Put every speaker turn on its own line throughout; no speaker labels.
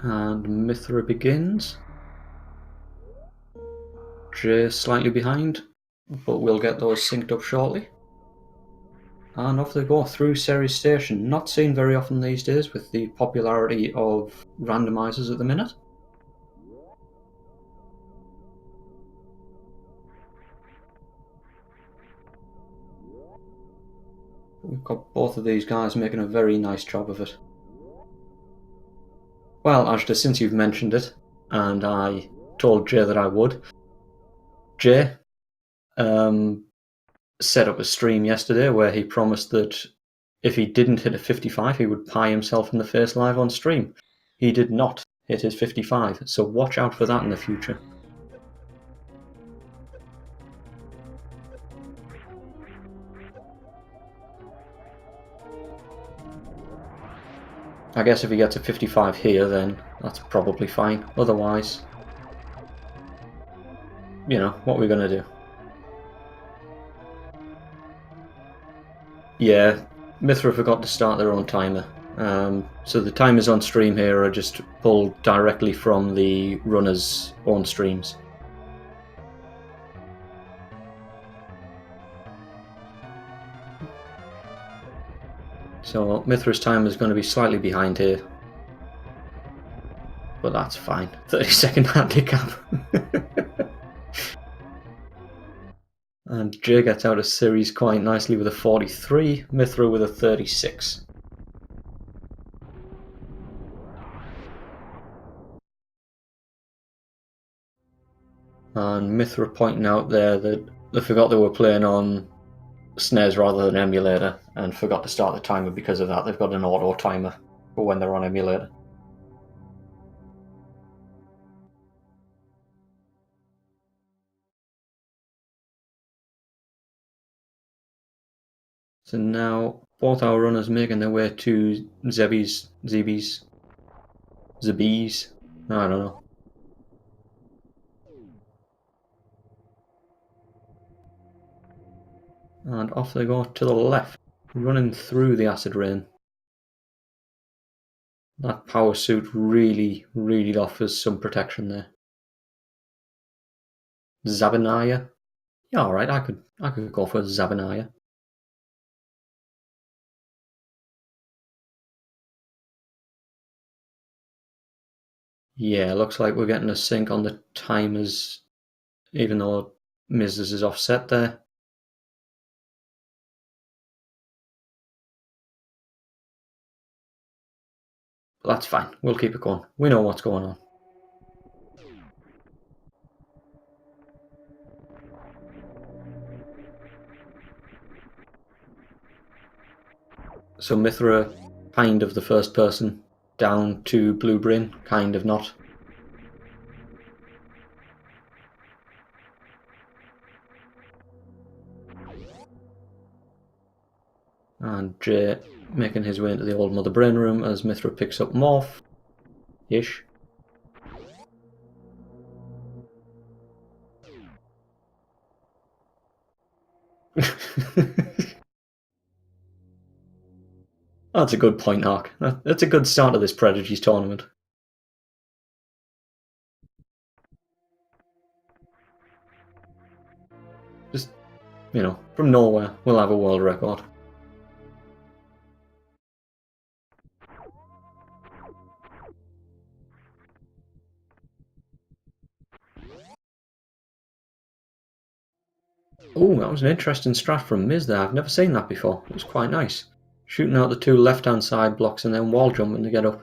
And Mithra begins. Jay slightly behind, but we'll get those synced up shortly. And off they go through Ceres Station. Not seen very often these days with the popularity of randomizers at the minute. We've got both of these guys making a very nice job of it. Well, Ashton, since you've mentioned it, and I told Jay that I would, Jay set up a stream yesterday where he promised that if he didn't hit a 55, he would pie himself in the face live on stream. He did not hit his 55, so watch out for that in the future. I guess if he gets a 55 here, then that's probably fine. Otherwise, you know, what we're going to do. Yeah, Mithra forgot to start their own timer. So the timers on stream here are just pulled directly from the runner's own streams. So Mithra's timer is going to be slightly behind here. But that's fine. 30-second handicap. And Jay gets out of series quite nicely with a 43, Mithra with a 36. And Mithra pointing out there that they forgot they were playing on SNES rather than emulator, and forgot to start the timer because of that. They've got an auto timer for when they're on emulator. So now both our runners making their way to Zebi's, I don't know. And off they go to the left, running through the acid rain. That power suit really offers some protection there. Zabanaya? Yeah, alright, I could go for Zabanaya. Yeah, looks like we're getting a sync on the timers, even though Miz's is offset there. But that's fine, we'll keep it going. We know what's going on. So Mithra, kind of the first person, down to Blue Brain, kind of not. And Jay making his way into the old Mother Brain room as Mithra picks up Morph-ish. That's a good point, Ark. That's a good start to this Prodigy's tournament. Just, you know, from nowhere, we'll have a world record. Oh, that was an interesting strat from Miz there. I've never seen that before. It was quite nice. Shooting out the two left-hand side blocks and then wall jumping to get up.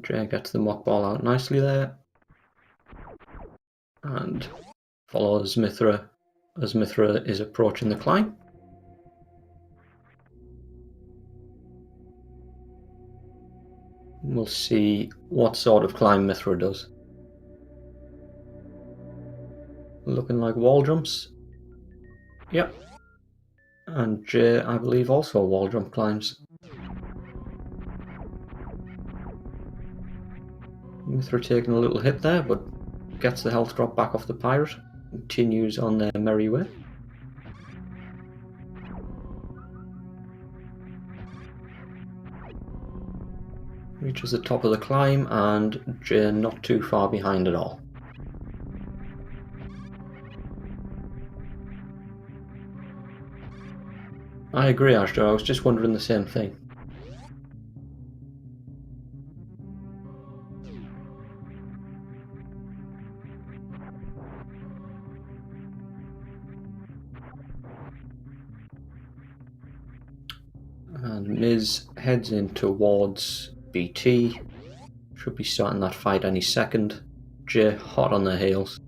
Jay gets the mock ball out nicely there. And follows Mithra as Mithra is approaching the climb. We'll see what sort of climb Mithra does. Looking like wall jumps. Yep. And Jay, I believe, also wall jump climbs. Mithra taking a little hit there, but gets the health drop back off the pirate. Continues on their merry way. Reaches the top of the climb, and Jay not too far behind at all. I agree, Ashton. I was just wondering the same thing. And Miz heads in towards BT. Should be starting that fight any second. Jay hot on their heels.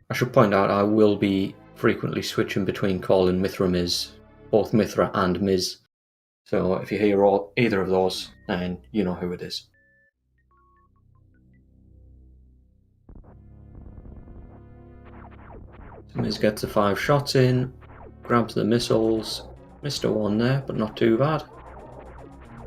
I should point out I will be frequently switching between calling MithraMiz, both Mithra and Miz. So if you hear either of those, then you know who it is. So Miz gets the 5 shots in, grabs the missiles, missed a one there, but not too bad.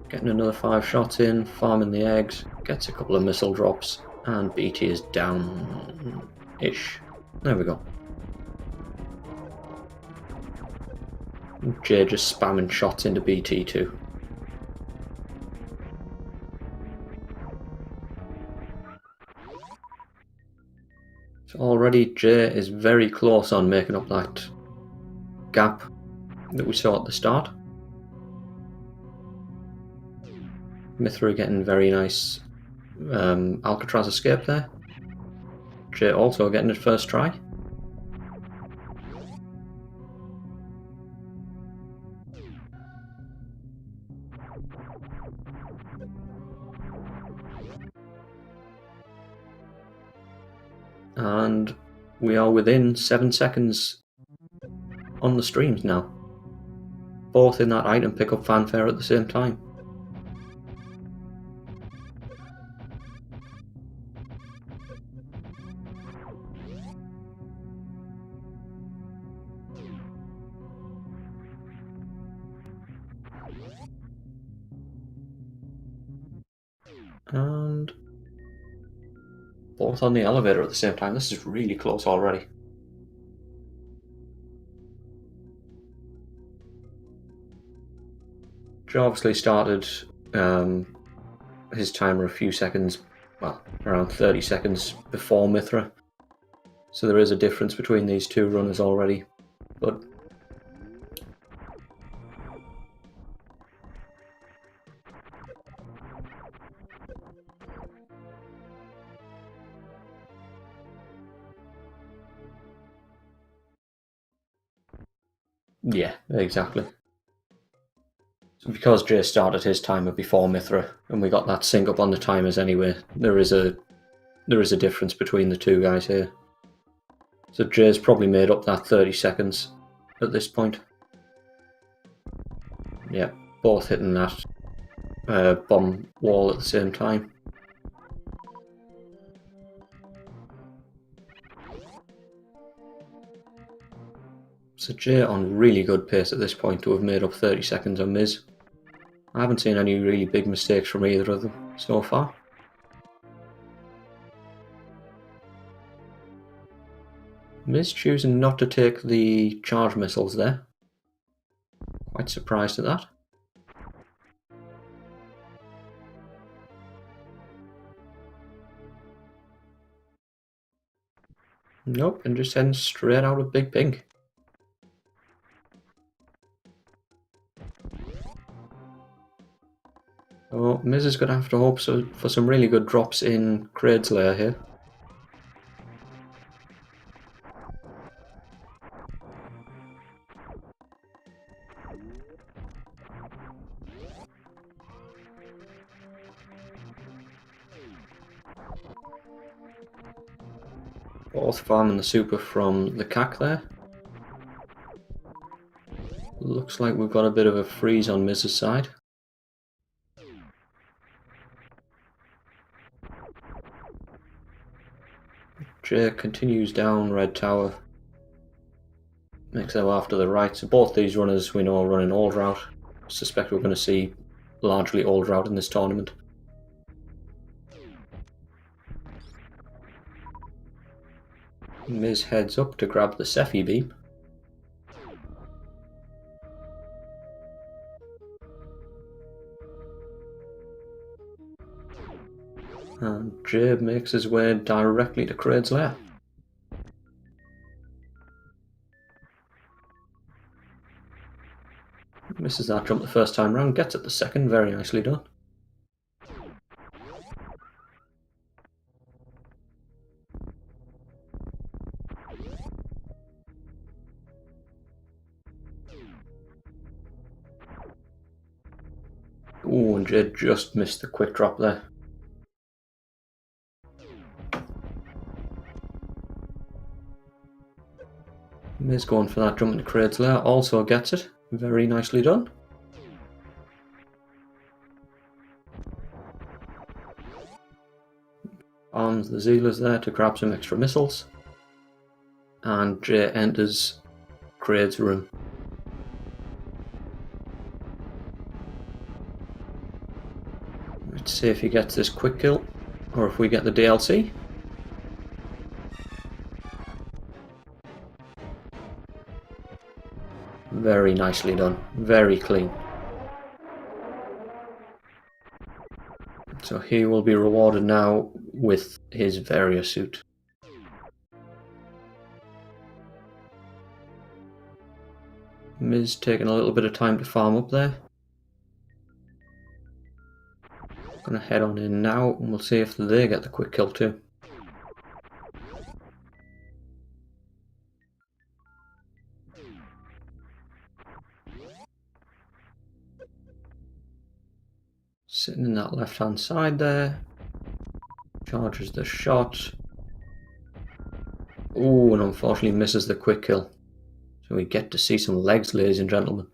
Getting another 5 shots in, farming the eggs, gets a couple of missile drops, and BT is down-ish. There we go. Jay just spamming shots into BT too. So already Jay is very close on making up that gap that we saw at the start. Mithra getting very nice Alcatraz escape there. Jay also getting it first try. And we are within 7 seconds on the streams now. Both in that item pickup fanfare at the same time. And both on the elevator at the same time. This is really close already. Joe obviously started his timer a few seconds, well, around 30 seconds before Mithra. So there is a difference between these two runners already. But yeah, exactly. So because Jay started his timer before Mithra, and we got that sync up on the timers anyway, there is a difference between the two guys here. So Jay's probably made up that 30 seconds at this point. Yeah, both hitting that bomb wall at the same time. So Jay on really good pace at this point to have made up 30 seconds on Miz. I haven't seen any really big mistakes from either of them so far. Miz choosing not to take the charge missiles there. Quite surprised at that. Nope, and just heading straight out of Big Pink. So Miz is going to have to hope for some really good drops in Kraid's lair here. Both farming the super from the CAC there. Looks like we've got a bit of a freeze on Miz's side. Jay continues down Red Tower. Makes their way after the right. So both these runners we know are running old route. Suspect we're going to see largely old route in this tournament. Miz heads up to grab the Sephi beam. And Jay makes his way directly to Kraid's lair. Misses that jump the first time round, gets it the second, very nicely done. Ooh, and Jay just missed the quick drop there. Miz going for that jump into Kraid's lair, also gets it, very nicely done. Arms the Zealers there to grab some extra missiles. And Jay enters Kraid's room. Let's see if he gets this quick kill, or if we get the DLC. Very nicely done, very clean. So he will be rewarded now with his Varia suit. Miz taking a little bit of time to farm up there. Gonna head on in now and we'll see if they get the quick kill too. Sitting in that left hand side there. Charges the shot. Ooh, and unfortunately misses the quick kill. So we get to see some legs, ladies and gentlemen.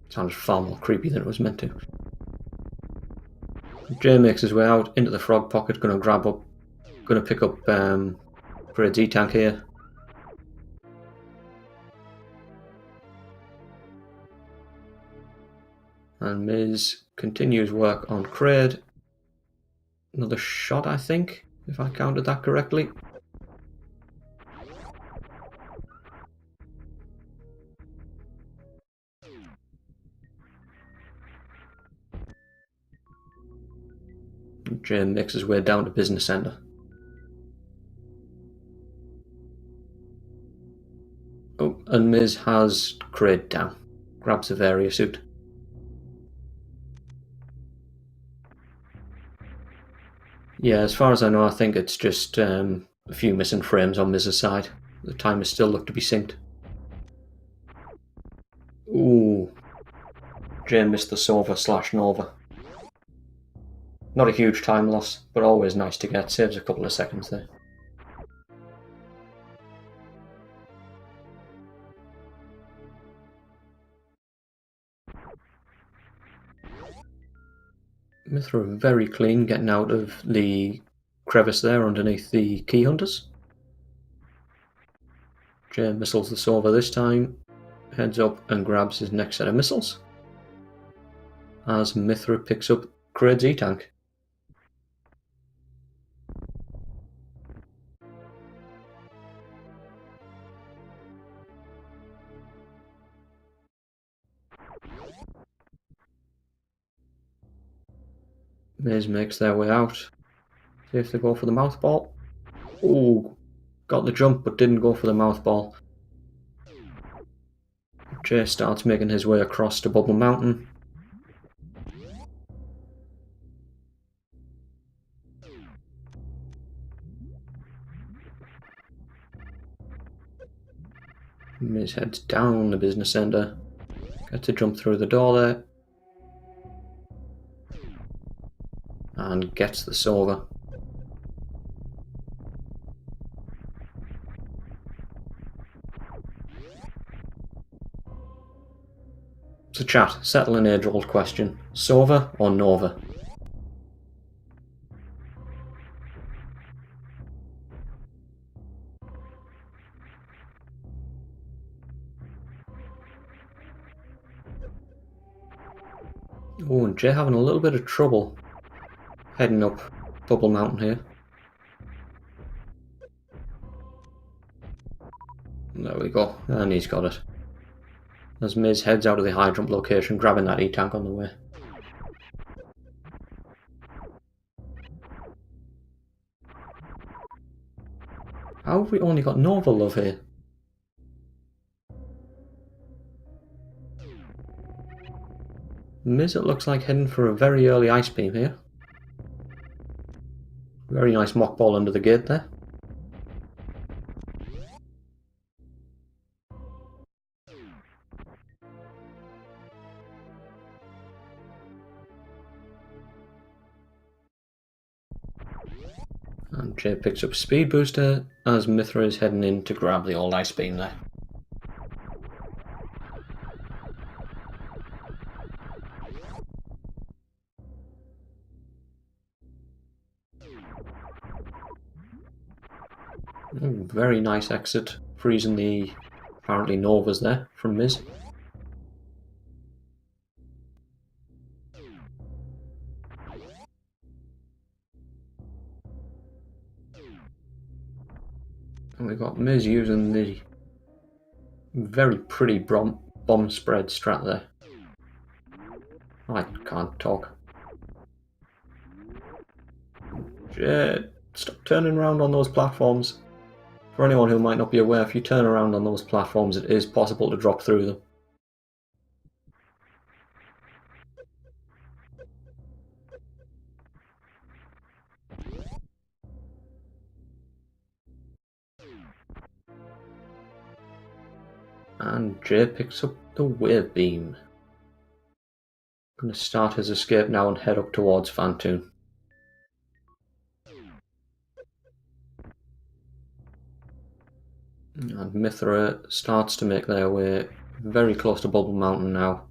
Sounds far more creepy than it was meant to. Jay makes his way out into the frog pocket, gonna pick up Kraid's E-tank here. And Miz continues work on Kraid. Another shot, I think, if I counted that correctly. Jay makes his way down to Business Center. Oh, and Miz has Kraid down. Grabs the Varia suit. Yeah, as far as I know, I think it's just a few missing frames on Miz's side. The timers still look to be synced. Ooh. Jay missed the Sova / Nova. Not a huge time loss, but always nice to get. Saves a couple of seconds there. Mithra very clean, getting out of the crevice there underneath the key hunters. Jay missiles the Sova this time, heads up and grabs his next set of missiles. As Mithra picks up Kraid's E-tank. Miz makes their way out. See if they go for the mouth ball. Ooh, got the jump but didn't go for the mouth ball. Jay starts making his way across to Bubble Mountain. Miz heads down the business center. Gets to jump through the door there. And gets the Sova. So chat, settle an age-old question. Sova or Nova? Oh, and Jay having a little bit of trouble heading up Bubble Mountain here. There we go, and he's got it. as Miz heads out of the high jump location, grabbing that E-tank on the way. How have we only got Nova love here? Miz, it looks like, heading for a very early ice beam here. Very nice mock ball under the gate there. And Jay picks up speed booster as Mithra is heading in to grab the old ice beam there. Ooh, very nice exit, freezing the apparently Novas there from Miz. And we've got Miz using the very pretty bomb spread strat there. I can't talk. Jay, stop turning around on those platforms. For anyone who might not be aware, if you turn around on those platforms, it is possible to drop through them. And Jay picks up the wave beam. Going to start his escape now and head up towards Fantoon. And Mithra starts to make their way very close to Bubble Mountain now.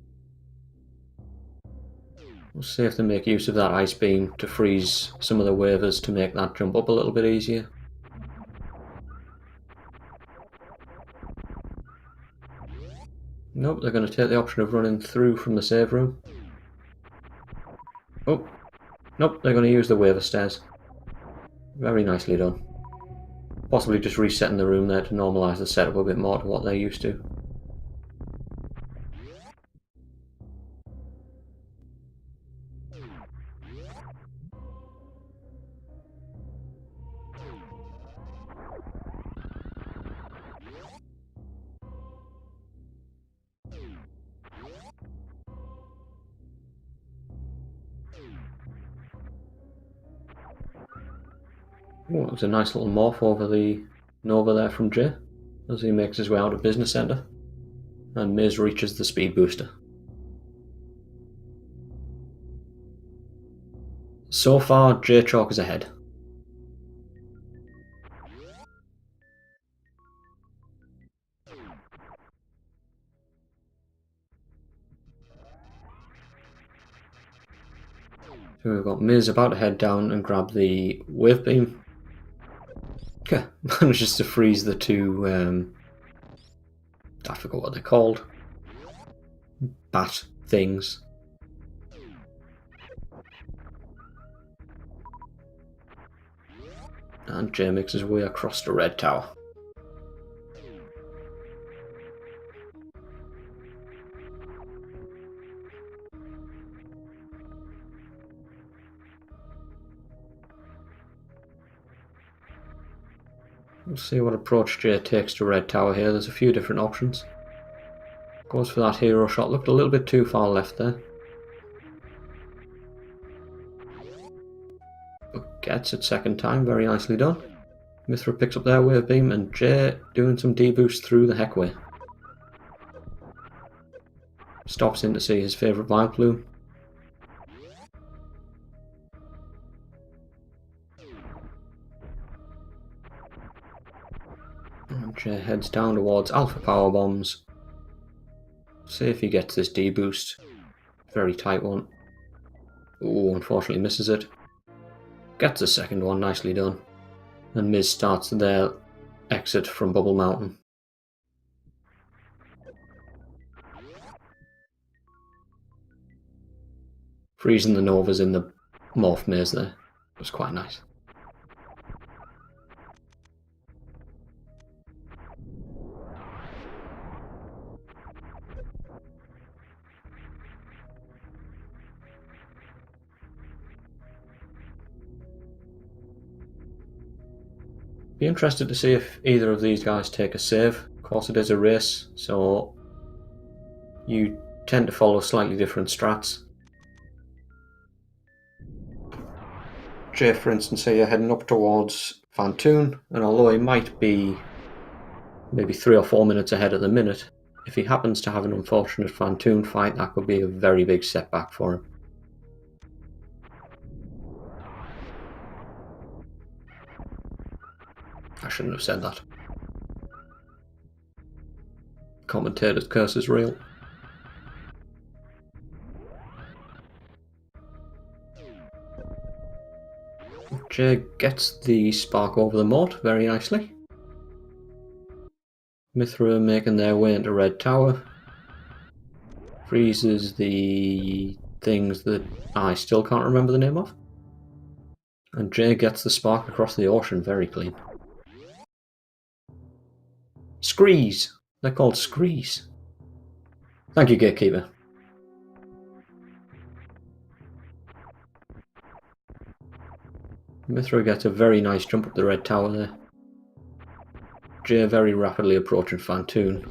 We'll see if they make use of that ice beam to freeze some of the waivers to make that jump up a little bit easier. Nope, they're going to take the option of running through from the save room. Oh, nope, they're going to use the waiver stairs. Very nicely done. Possibly just resetting the room there to normalise the setup a bit more to what they're used to. Oh, it was a nice little morph over the Nova there from Jay as he makes his way out of Business Centre. And Miz reaches the speed booster. So far, Jaychalke is ahead. So we've got Miz about to head down and grab the wave beam. Yeah, manages to freeze the two, I forgot what they're called. Bat things. And Jay makes his way across the red tower. We'll see what approach Jay takes to red tower here. There's a few different options. Goes for that hero shot. Looked a little bit too far left there. But gets it second time. Very nicely done. Mithra picks up their wave beam and Jay doing some deboost through the heckway. Stops in to see his favourite Vileplume. And Jay heads down towards Alpha Power Bombs. See if he gets this deboost. Very tight one. Ooh, unfortunately misses it. Gets the second one, nicely done. And Miz starts their exit from Bubble Mountain. Freezing the Novas in the morph maze there. It was quite nice. Be interested to see if either of these guys take a save. Of course it is a race, so you tend to follow slightly different strats. Jay, for instance, here you're heading up towards Fantoon, and although he might be maybe 3 or 4 minutes ahead at the minute, if he happens to have an unfortunate Fantoon fight, that could be a very big setback for him. I shouldn't have said that. Commentator's curse is real. Jay gets the spark over the moat very nicely. Mithra making their way into Red Tower. Freezes the things that I still can't remember the name of. And Jay gets the spark across the ocean very clean. Screes! They're called screes. Thank you, Gatekeeper. Mithra gets a very nice jump up the Red Tower there. Jay very rapidly approaching Fantoon.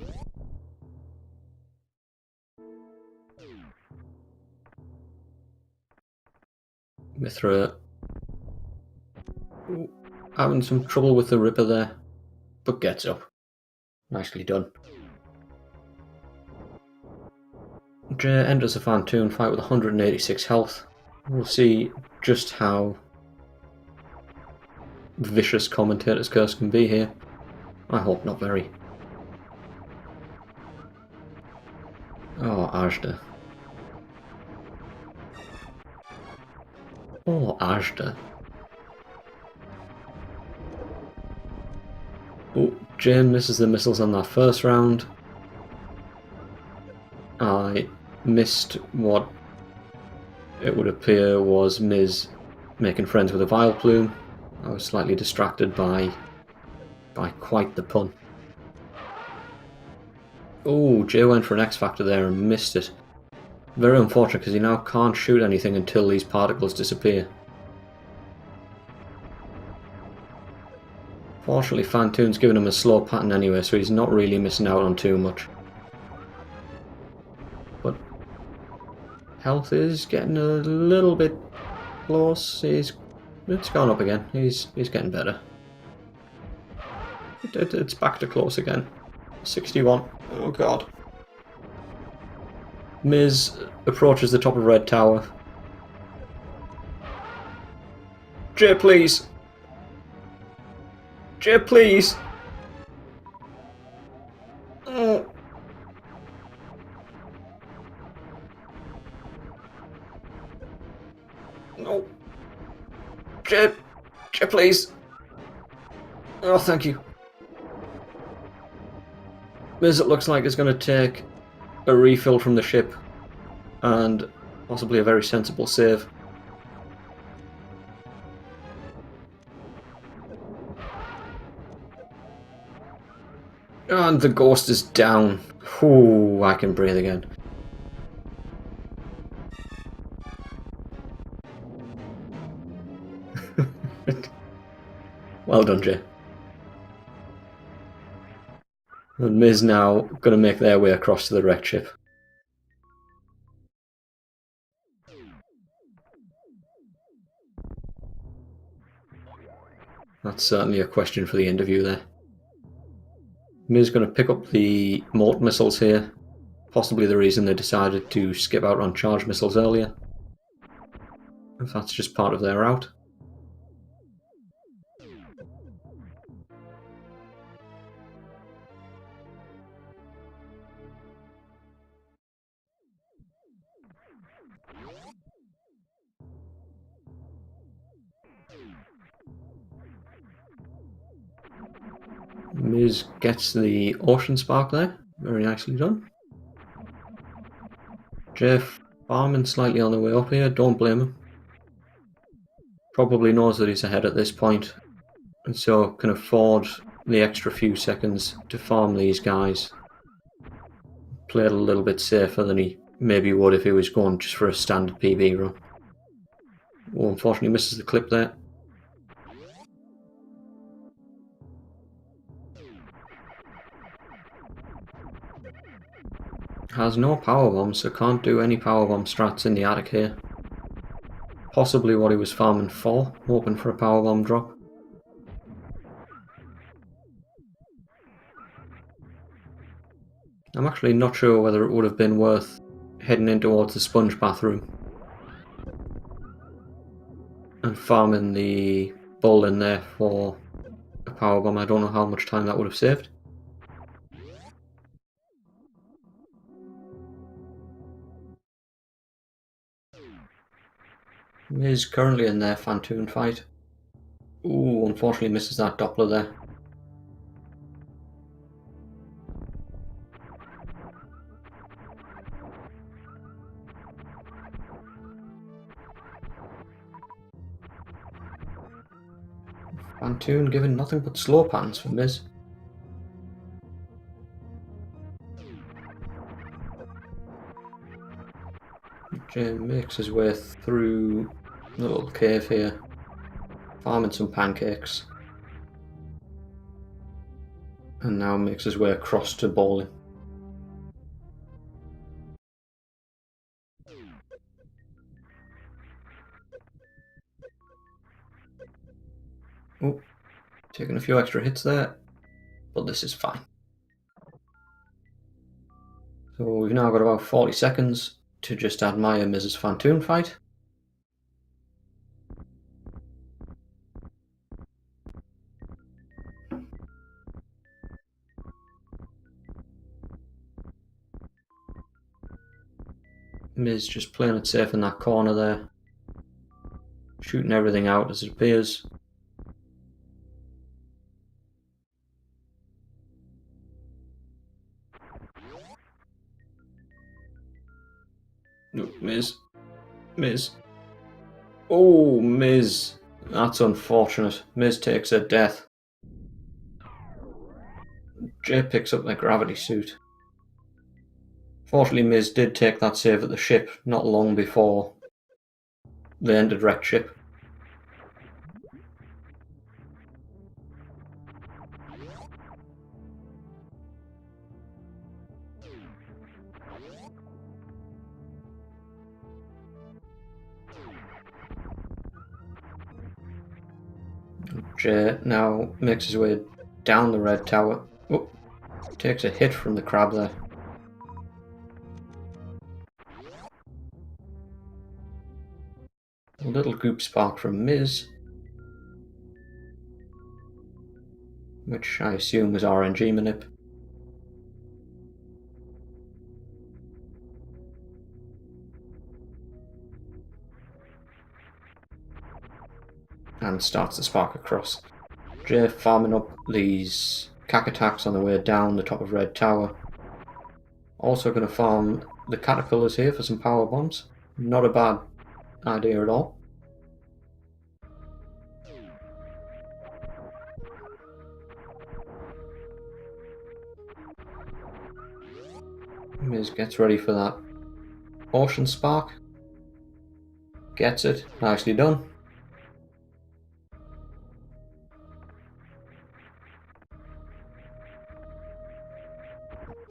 Mithra having some trouble with the Ripper there, but gets up. Nicely done. Jay enters a Fantoon fight with 186 health. We'll see just how vicious Commentator's Curse can be here. I hope not very. Oh, Ajda. Oh, Ajda. Oh, Jay misses the missiles on that first round. I missed what it would appear was Miz making friends with a Vile Plume. I was slightly distracted by quite the pun. Oh, Jay went for an X Factor there and missed it. Very unfortunate because he now can't shoot anything until these particles disappear. Fortunately, Fantoon's given him a slow pattern anyway, so he's not really missing out on too much. But health is getting a little bit close. It's gone up again. He's getting better. It's back to close again. 61. Oh god. Miz approaches the top of Red Tower. Jay, please! Jay, please! Oh. No. Jay, please! Oh, thank you. Miz, it looks like, is going to take a refill from the ship and possibly a very sensible save. And the ghost is down. Ooh, I can breathe again. Well done, Jay. And Miz now going to make their way across to the wrecked ship. That's certainly a question for the interview there. Miz going to pick up the Molt missiles here. Possibly the reason they decided to skip out on charge missiles earlier. If that's just part of their route. Miz gets the Ocean Spark there. Very nicely done. Jeff farming slightly on the way up here. Don't blame him. Probably knows that he's ahead at this point, and so can afford the extra few seconds to farm these guys. Played a little bit safer than he maybe would if he was going just for a standard PB run. Oh, unfortunately misses the clip there. has no power bombs, so can't do any power bomb strats in the attic here. Possibly what he was farming for, hoping for a power bomb drop. I'm actually not sure whether it would have been worth heading in towards the sponge bathroom and farming the bull in there for a power bomb. I don't know how much time that would have saved. Miz currently in their Fantoon fight. Ooh, unfortunately misses that Doppler there. Fantoon giving nothing but slow patterns for Miz. Jay makes his way through the little cave here, farming some pancakes. And now makes his way across to bowling. Oh, taking a few extra hits there, but this is fine. So we've now got about 40 seconds to just admire Mrs. Fantoon fight. Miz just playing it safe in that corner there, shooting everything out as it appears. No, Miz. Oh, Miz. That's unfortunate. Miz takes a death. Jay picks up the gravity suit. Fortunately, Miz did take that save at the ship not long before they ended wrecked ship. Jay now makes his way down the red tower. Oh, takes a hit from the crab there. A little goop spark from Miz, which I assume was RNG manip. And starts to spark across. Jay farming up these cack attacks on the way down the top of Red Tower. Also going to farm the caterpillars here for some power bombs. Not a bad idea at all. Miz gets ready for that ocean spark. Gets it. Nicely done.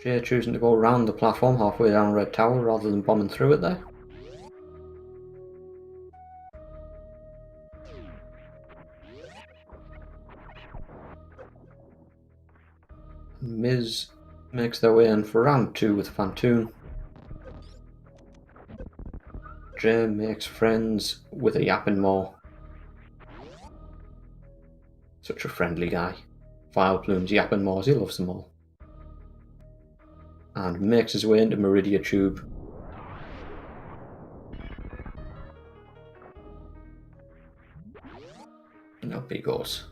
Jay choosing to go around the platform halfway down Red Tower rather than bombing through it there. Miz makes their way in for round 2 with Fantoon. Jay makes friends with a yapping maw. Such a friendly guy. File plumes, yapping maws, he loves them all. And makes his way into Meridia Tube. And up he goes.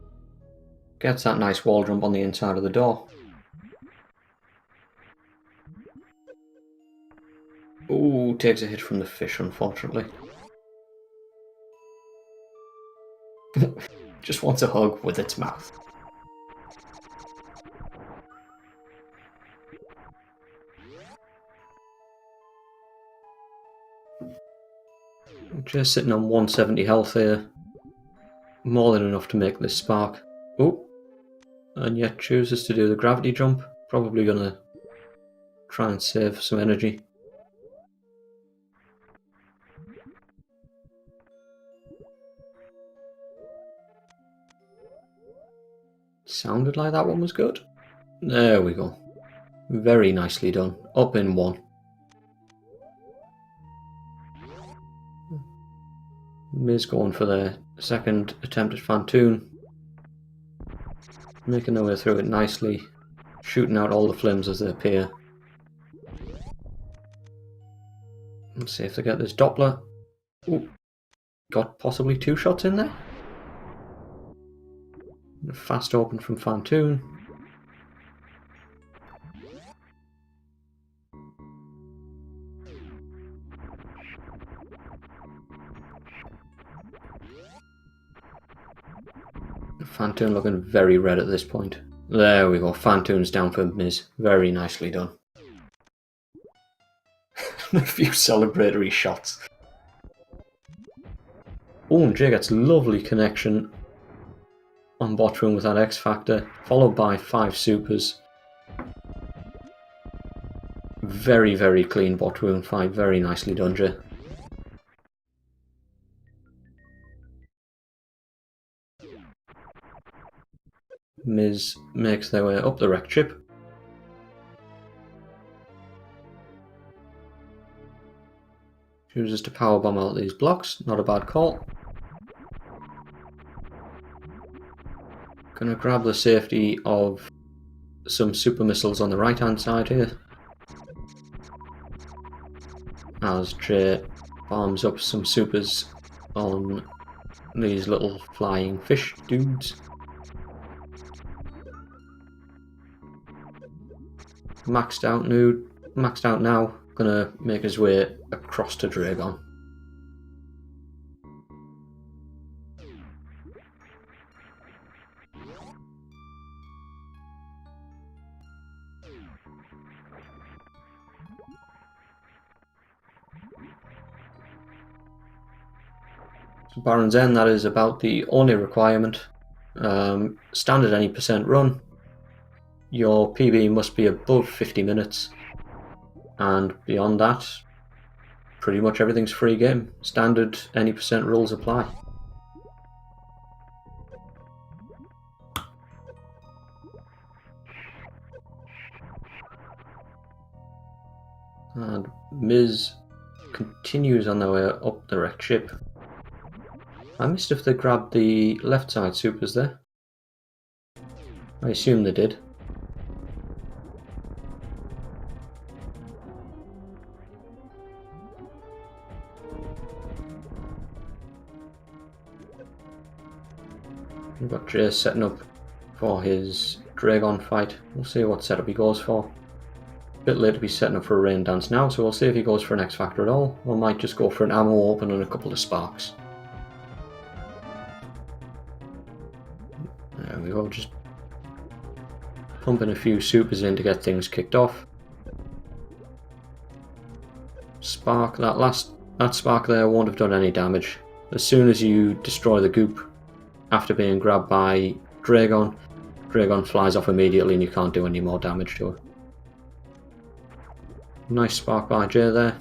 Gets that nice wall jump on the inside of the door. Ooh, takes a hit from the fish, unfortunately. Just wants a hug with its mouth. Just sitting on 170 health here. More than enough to make this spark. Oh, and yet chooses to do the gravity jump. Probably gonna Try and save some energy. Sounded like that one was good. There we go. Very nicely done. Up in one. Miz going for their second attempt at Fantoon. Making their way through it nicely. Shooting out all the flames as they appear. Let's see if they get this Doppler. Ooh. Got possibly 2 shots in there. Fast open from Fantoon. Fantoon looking very red at this point. There we go, Fantoon's down for Miz. Very nicely done. A few celebratory shots. Oh, and Jay gets lovely connection on bot room with that X Factor, followed by 5 supers. Very, very clean bot room fight. Very nicely done, Jay. Miz makes their way up the wreck chip. Chooses to powerbomb out these blocks. Not a bad call. Gonna grab the safety of some super missiles on the right hand side here. As Jay bombs up some supers on these little flying fish dudes. Maxed out now, gonna make his way across to Dragon. So Baron's End, that is about the only requirement. Standard any percent run. Your PB must be above 50 minutes, and beyond that, pretty much everything's free game. Standard any percent rules apply. And Miz continues on their way up the wreck ship. I missed if they grabbed the left side supers there. I assume they did. We've got Jay setting up for his Dragon fight. We'll see what setup he goes for. A bit late to be setting up for a rain dance now, so we'll see if he goes for an X Factor at all, or might just go for an ammo open and a couple of sparks. There we go, just pumping a few supers in to get things kicked off. Spark, that spark there won't have done any damage. As soon as you destroy the goop after being grabbed by Dragon, Dragon flies off immediately and you can't do any more damage to it. Nice spark by Jay there.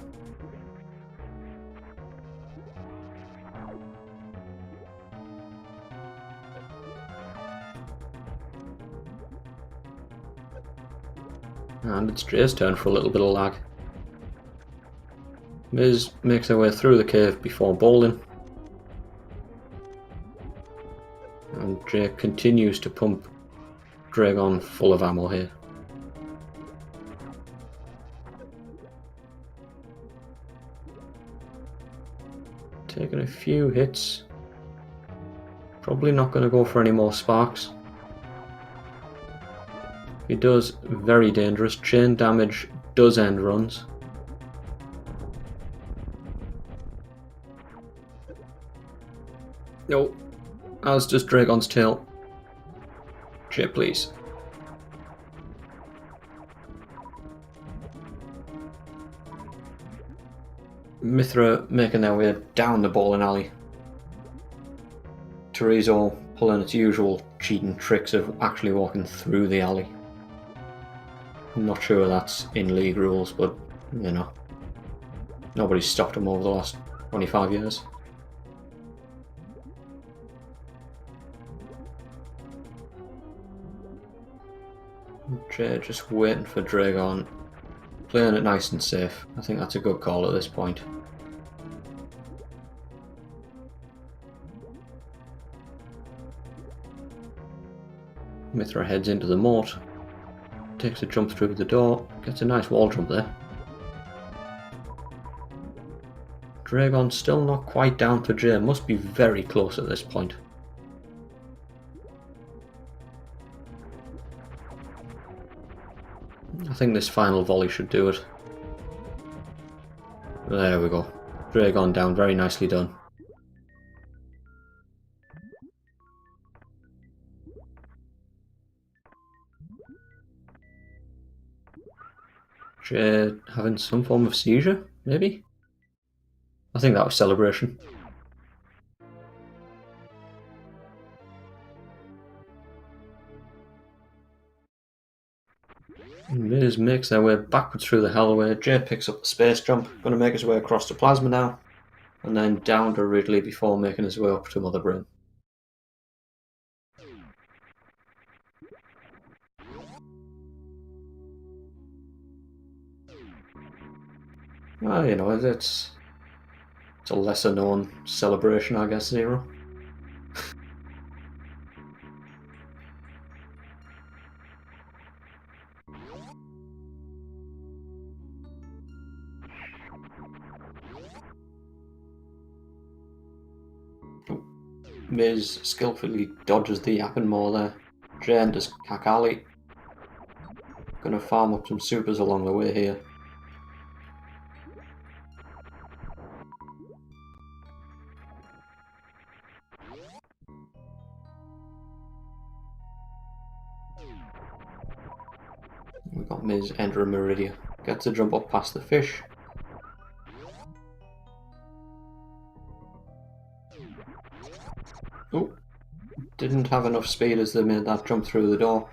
And it's Jay's turn for a little bit of lag. Miz makes their way through the cave before bowling. And Jay continues to pump Dragon full of ammo here. Taking a few hits. Probably not going to go for any more sparks. He does, very dangerous. Chain damage does end runs. No. As does Dragon's tail. Jay, please. Mithra making their way down the bowling alley. Terizo pulling its usual cheating tricks of actually walking through the alley. I'm not sure that's in league rules, but you know, nobody's stopped them over the last 25 years. Jay just waiting for Dragon, playing it nice and safe. I think that's a good call at this point. Mithra heads into the moat, takes a jump through the door, gets a nice wall jump there. Dragon still not quite down for Jay, must be very close at this point. I think this final volley should do it. There we go. Dragon down, very nicely done. Jay having some form of seizure, maybe? I think that was celebration. Miz makes their way backwards through the hallway. Jay picks up the space jump, going to make his way across to Plasma now, and then down to Ridley before making his way up to Mother Broom. Well, you know, it's a lesser known celebration, I guess, Zero. Miz skillfully dodges the yapping more there. Jay enters Kakali. Gonna farm up some supers along the way here. We've got Miz entering Meridia. Gets a jump up past the fish. Oh, didn't have enough speed as they made that jump through the door.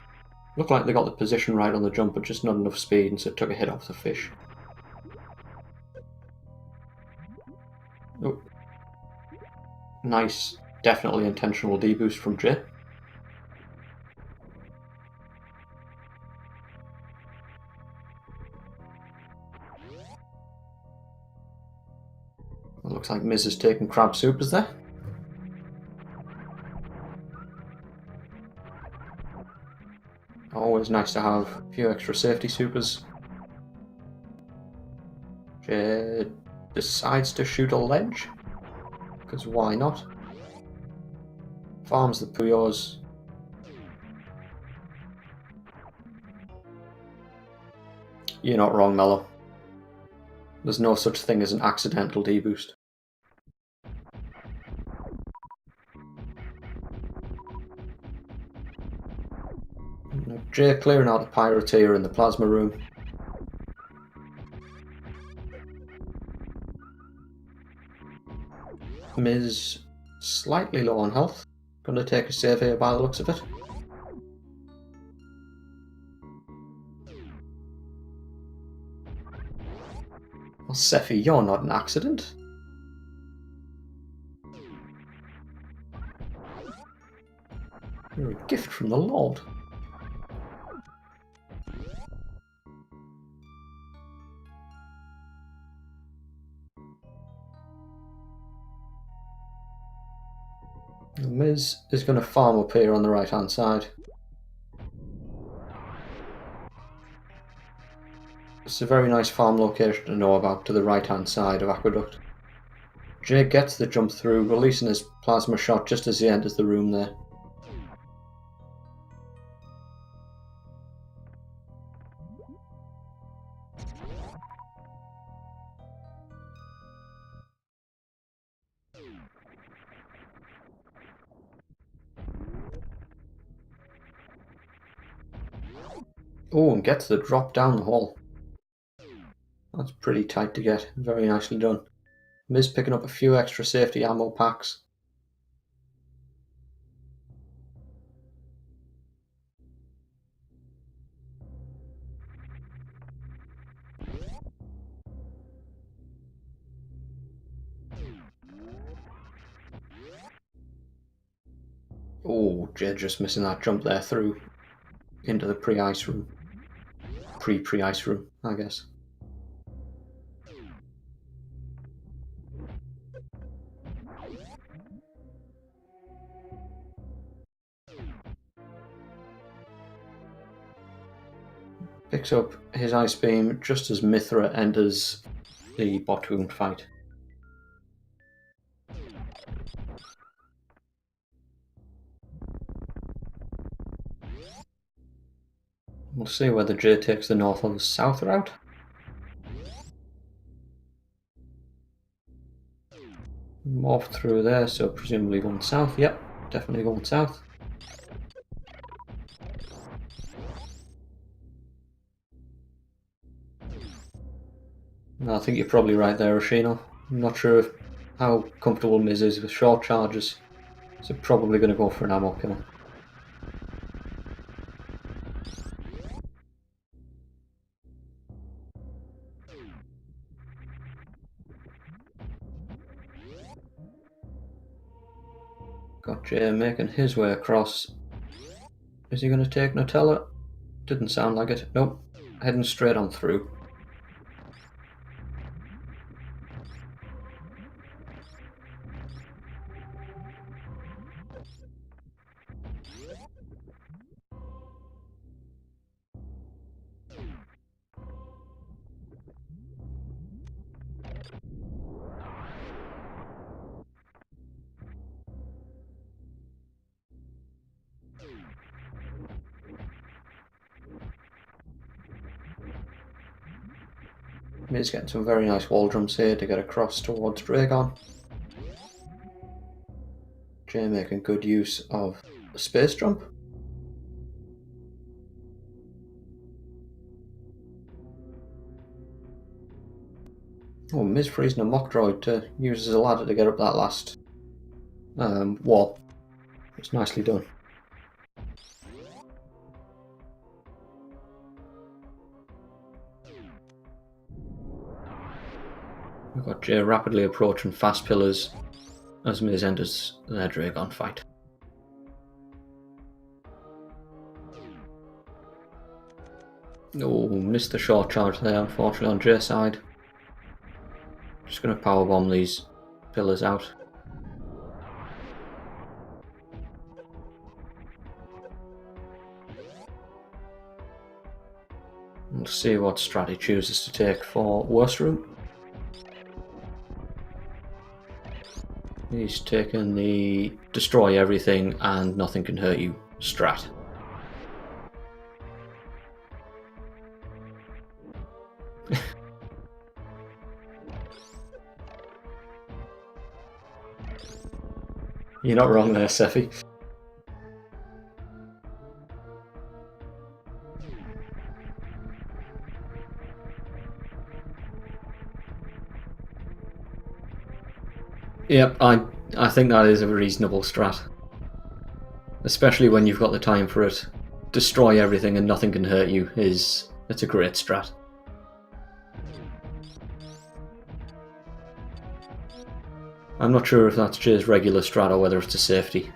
Looked like they got the position right on the jump, but just not enough speed, and so it took a hit off the fish. Oh, nice, definitely intentional deboost from Jay. It looks like Miz is taking crab supers there. Always nice to have a few extra safety supers. Jay decides to shoot a ledge, because why not? Farms the Puyos. You're not wrong, Mello. There's no such thing as an accidental deboost. Jay clearing out the Pirateer in the Plasma Room. Miz slightly low on health. Gonna take a save here by the looks of it. Well, Sephi, you're not an accident. You're a gift from the Lord. Miz is going to farm up here on the right hand side. It's a very nice farm location to know about to the right hand side of Aqueduct. Jay gets the jump through, releasing his plasma shot just as he enters the room there. Oh, and gets the drop down the hole. That's pretty tight to get. Very nicely done. Miz picking up a few extra safety ammo packs. Oh, Jay just missing that jump there through into the pre-ice room. Pre-ice room, I guess. Picks up his ice beam just as Mithra enters the bottom fight. We'll see whether Jay takes the north or the south route. Morph through there, so presumably going south. Yep, definitely going south. I think you're probably right there, Oshino. I'm not sure how comfortable Miz is with short charges, so probably going to go for an ammo kill. Got Jay making his way across. Is he going to take Nutella? Didn't sound like it. Nope. Heading straight on through. Miz getting some very nice wall jumps here to get across towards Dragon. Jay making good use of a space jump. Oh, Miz freezing a mock droid to use as a ladder to get up that last wall. It's nicely done. We've got Jay rapidly approaching fast pillars as Miz enters their Dragon fight. Oh, missed the short charge there, unfortunately, on Jay's side. Just going to powerbomb these pillars out. We'll see what strat he chooses to take for worst room. He's taken the destroy everything and nothing can hurt you strat. You're not wrong there, Sephi. Yep, I think that is a reasonable strat. Especially when you've got the time for it. Destroy everything and nothing can hurt you it's a great strat. I'm not sure if that's Jay's regular strat or whether it's a safety.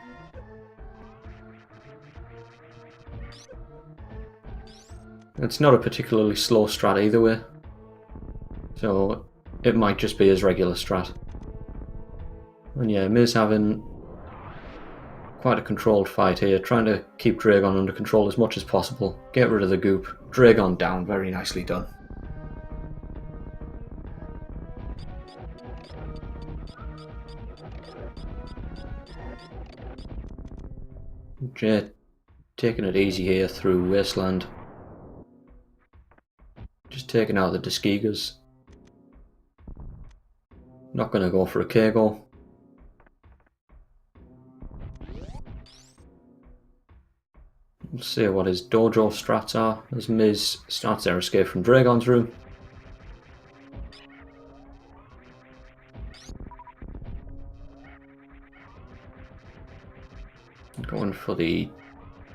It's not a particularly slow strat either way, so it might just be his regular strat. And yeah, Miz having quite a controlled fight here, trying to keep Dragon under control as much as possible, get rid of the goop, Dragon down, very nicely done. Jay taking it easy here through Wasteland. Just taking out the Diskegas. Not going to go for a Kego. We'll see what his dojo strats are as Miz starts their escape from Dragon's room. Going for the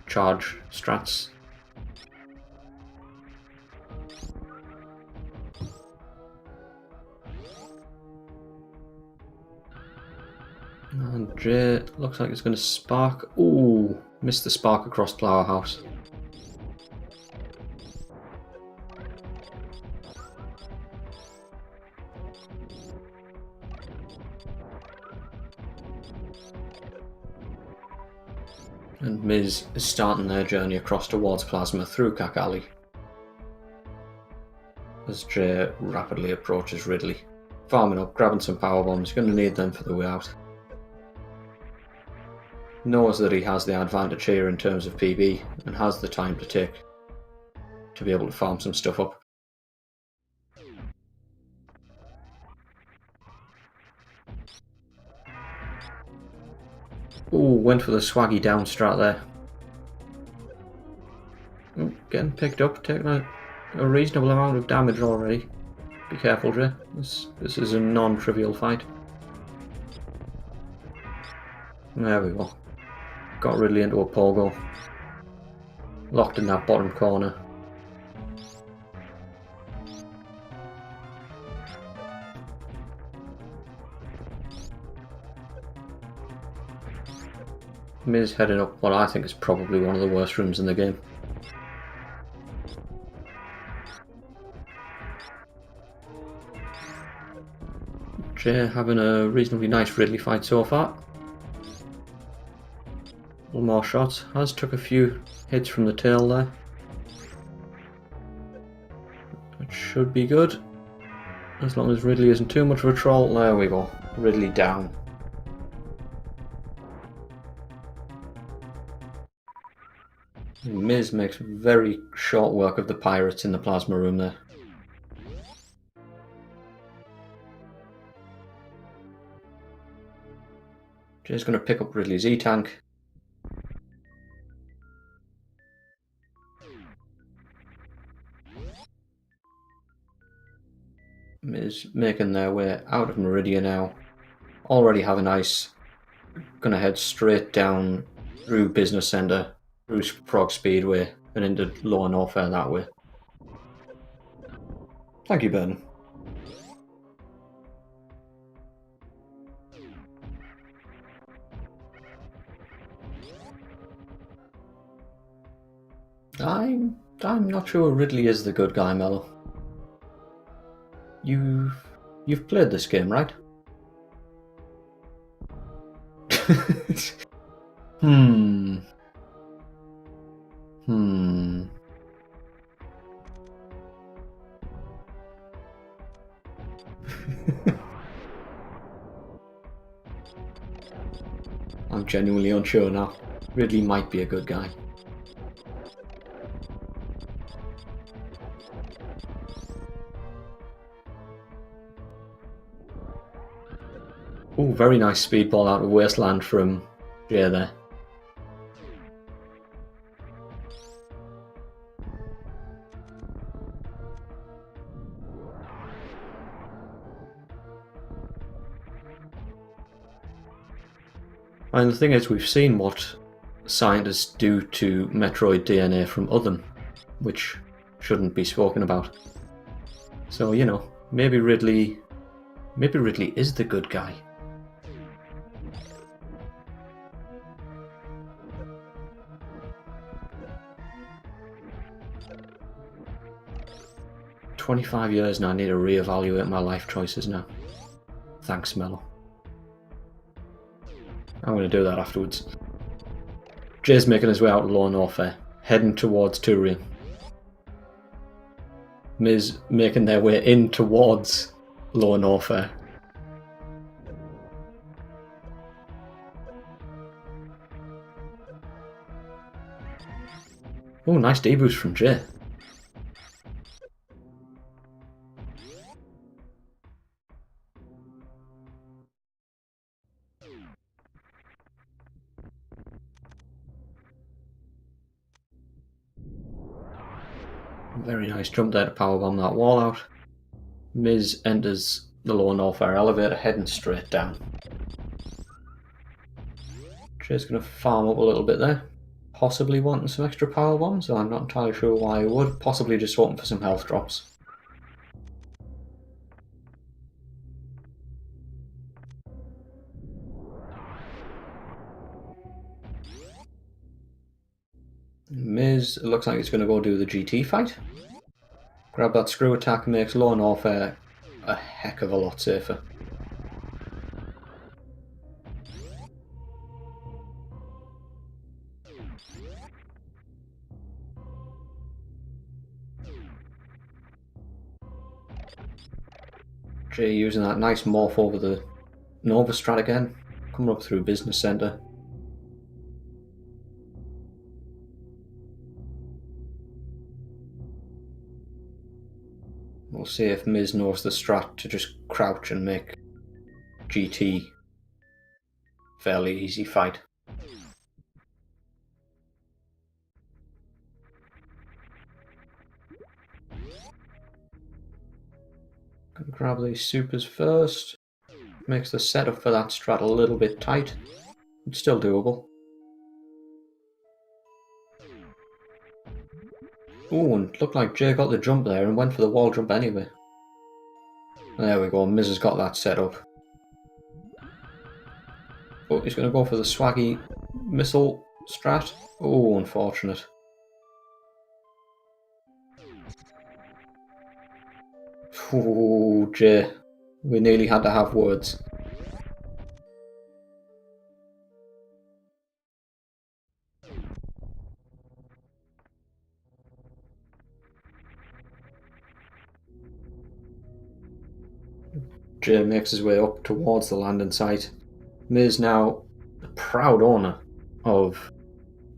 charge strats. And Jay looks like it's going to spark. Ooh, missed the spark across Flower House. And Miz is starting their journey across towards Plasma through Kakali as Jay rapidly approaches Ridley. Farming up, grabbing some power bombs, going to need them for the way out. Knows that he has the advantage here in terms of PB and has the time to be able to farm some stuff up. Ooh, went for the swaggy down strat there. Ooh, getting picked up, taking a reasonable amount of damage already. Be careful, Jay. This is a non-trivial fight. There we go. Got Ridley into a pogo. Locked in that bottom corner. Miz heading up what I think is probably one of the worst rooms in the game. Jay having a reasonably nice Ridley fight so far. A little more shots. Has took a few hits from the tail there. That should be good. As long as Ridley isn't too much of a troll. There we go. Ridley down. Miz makes very short work of the pirates in the plasma room there. Jay's going to pick up Ridley's E-Tank. Miz making their way out of Meridian now. Already have a nice. Going to head straight down through Business Centre, through Prog Speedway, and into Lower Norfair that way. Thank you, Ben. I'm not sure Ridley is the good guy, Mello. You've played this game, right? Hmm. I'm genuinely unsure now. Ridley might be a good guy. Ooh, very nice speedball out of Wasteland from Jay there. And the thing is, we've seen what scientists do to Metroid DNA from Othem, which shouldn't be spoken about. So, you know, maybe Ridley is the good guy. "25 years and I need to reevaluate my life choices now. Thanks, Mello." I'm going to do that afterwards. Jay's making his way out of Lower Norfair, heading towards Turian. Miz making their way in towards Lower Norfair. Oh, nice deboost from Jay. Very nice jump there to powerbomb that wall out. Miz enters the Lower Norfair elevator, heading straight down. Jay's going to farm up a little bit there. Possibly wanting some extra power bombs, so I'm not entirely sure why he would. Possibly just hoping for some health drops. Miz, it looks like it's going to go do the GT fight. Grab that screw attack, makes lone warfare a heck of a lot safer. Jay using that nice morph over the Nova Strat again, coming up through Business Centre. We'll see if Miz knows the strat to just crouch and make GT fairly easy fight. Gonna grab these supers first. Makes the setup for that strat a little bit tight. It's still doable. Ooh, and it looked like Jay got the jump there and went for the wall jump anyway. There we go, Miz has got that set up. Oh, he's going to go for the swaggy missile strat. Oh, unfortunate. Ooh, Jay. We nearly had to have words. Jay makes his way up towards the landing site. Miz now the proud owner of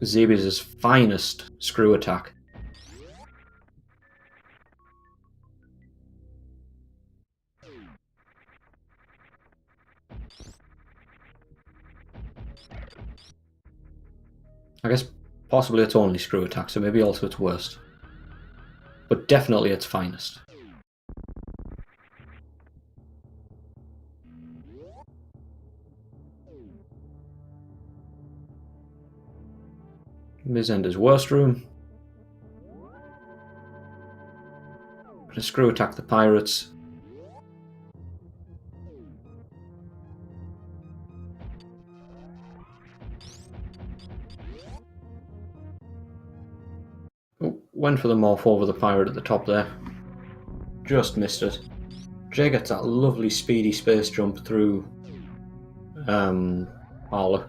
Zebes' finest screw attack. I guess possibly its only screw attack, so maybe also its worst. But definitely its finest. Miz and his worst room. Gonna screw attack the pirates. Oh, went for the morph over the pirate at the top there. Just missed it. Jay gets that lovely speedy space jump through Arla.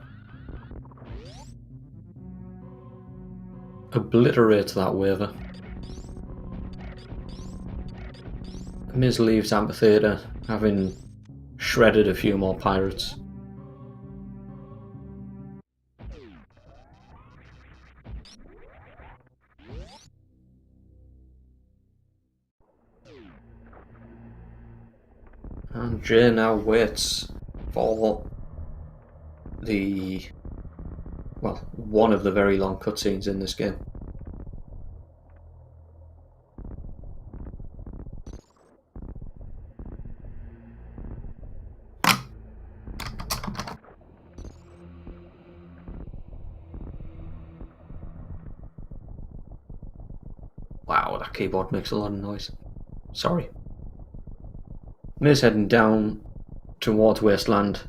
Obliterates that waver. Miz leaves Amphitheatre, having shredded a few more pirates. And Jay now waits for the, well, one of the very long cutscenes in this game. Wow, that keyboard makes a lot of noise. Sorry. Miz heading down towards Wasteland.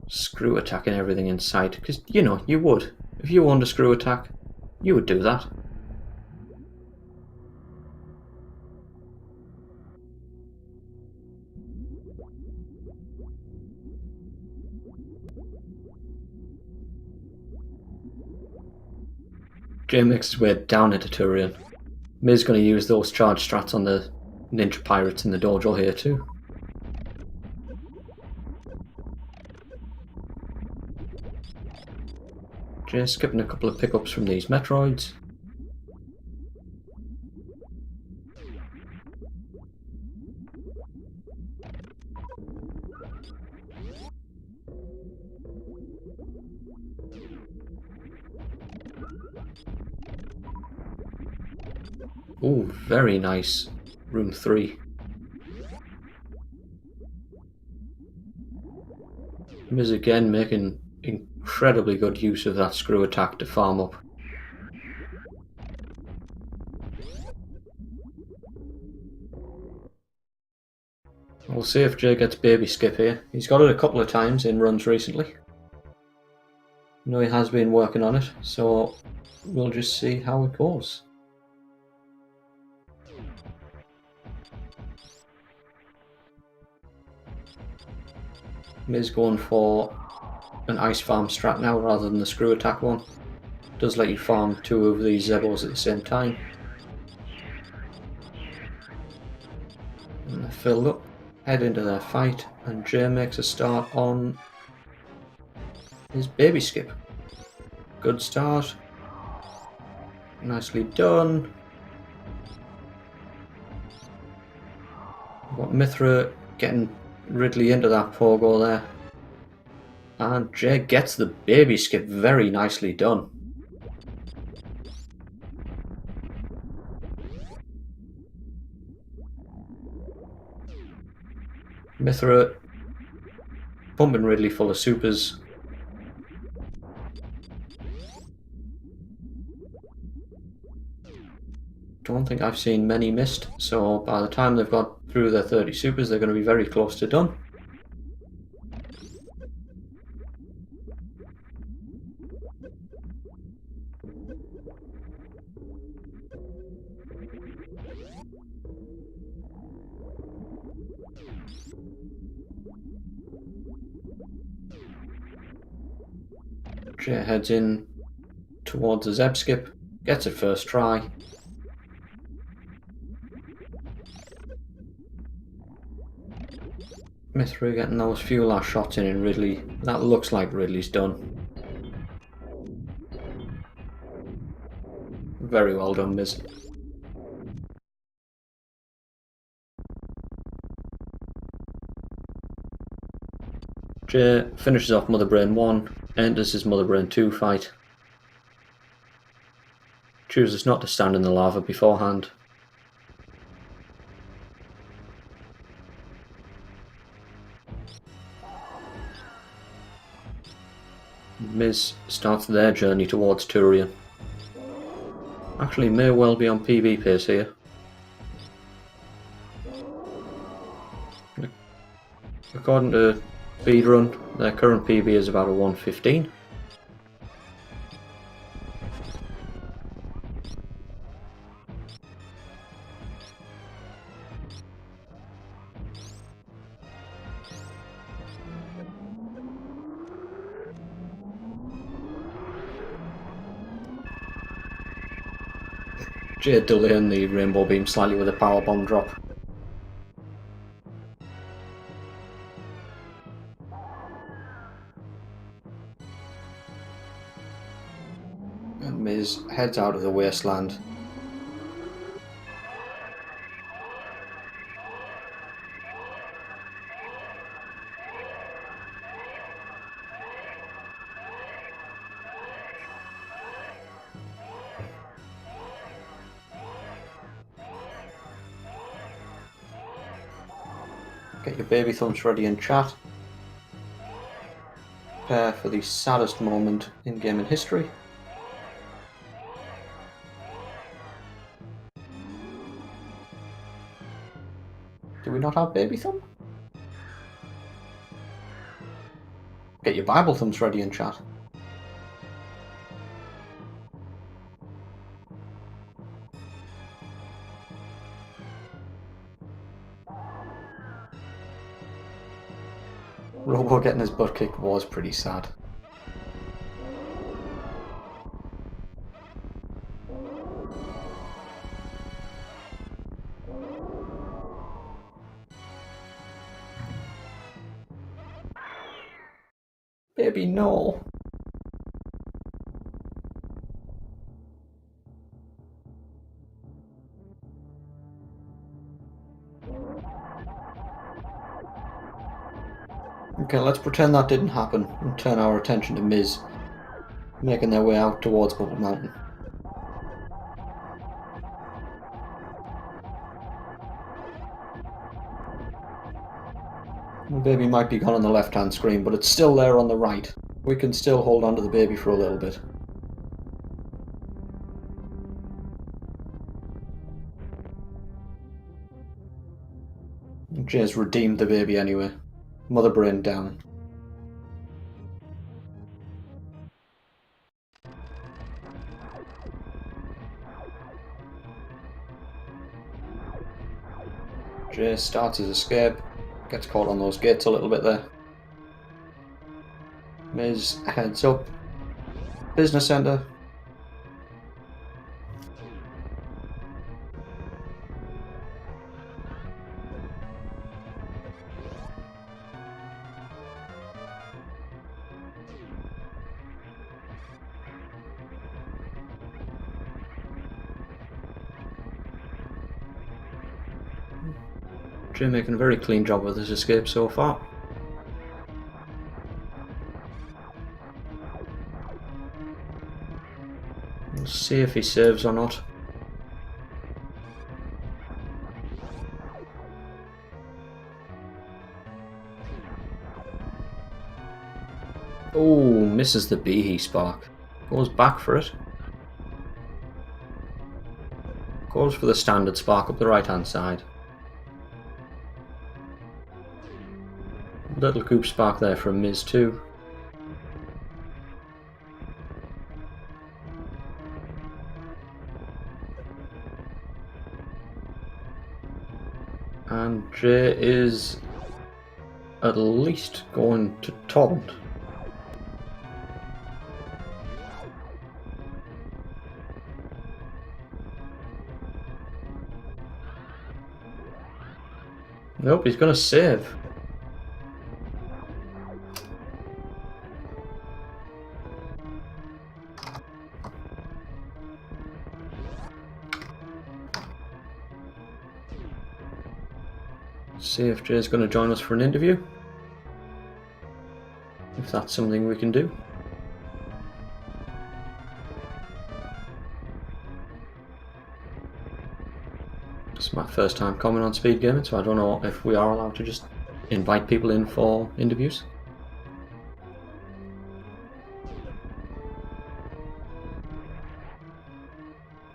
Screw attacking everything in sight, because, you know, you would. If you wanted a screw attack, you would do that. Jay makes his way down into Turian. Miz going to use those charge strats on the ninja pirates in the dojo here too. Jay skipping a couple of pickups from these Metroids. Oh, very nice. Room 3. Miz again making incredibly good use of that screw attack to farm up. We'll see if Jay gets baby skip here. He's got it a couple of times in runs recently. I know he has been working on it, so we'll just see how it goes. Miz going for an ice farm strat now rather than the screw attack one. Does let you farm two of these Zebos at the same time. And they're filled up, head into their fight, and Jay makes a start on his baby skip. Good start. Nicely done. We've got Mithra getting Ridley into that pogo there. And Jay gets the baby skip, very nicely done. Mithra pumping Ridley full of supers. Don't think I've seen many missed, so by the time they've got through their 30 supers, they're going to be very close to done. Jay heads in towards the Zeb skip, gets it first try. Mithra getting those few last shots in Ridley. That looks like Ridley's done. Very well done, Miz. Jay finishes off Mother Brain 1, enters his Mother Brain 2 fight. Chooses not to stand in the lava beforehand. Miz starts their journey towards Turian. Actually may well be on PB pace here. According to Speedrun, their current PB is about a 1:15. Jay delaying the rainbow beam slightly with a power bomb drop. And Miz heads out of the wasteland. Get your baby thumps ready in chat. Prepare for the saddest moment in gaming history. Do we not have baby thumb? Get your Bible thumbs ready in chat. Robo getting his butt kicked was pretty sad. Baby, no. Okay, let's pretend that didn't happen and turn our attention to Miz making their way out towards Bubble Mountain. The baby might be gone on the left-hand screen, but it's still there on the right. We can still hold on to the baby for a little bit. Jay's redeemed the baby anyway. Mother brain down. Jay starts his escape. Gets caught on those gates a little bit there. Miz heads up. Business centre. Jay making a very clean job with his escape so far. We'll see if he saves or not. Oh, misses the Behe spark. Goes back for it. Goes for the standard spark up the right hand side. Little Coop spark there from Miz too. And Jay is at least going to taunt. Nope, he's going to save. See if Jay's going to join us for an interview. If that's something we can do. It's my first time coming on Speed Gaming, so I don't know if we are allowed to just invite people in for interviews.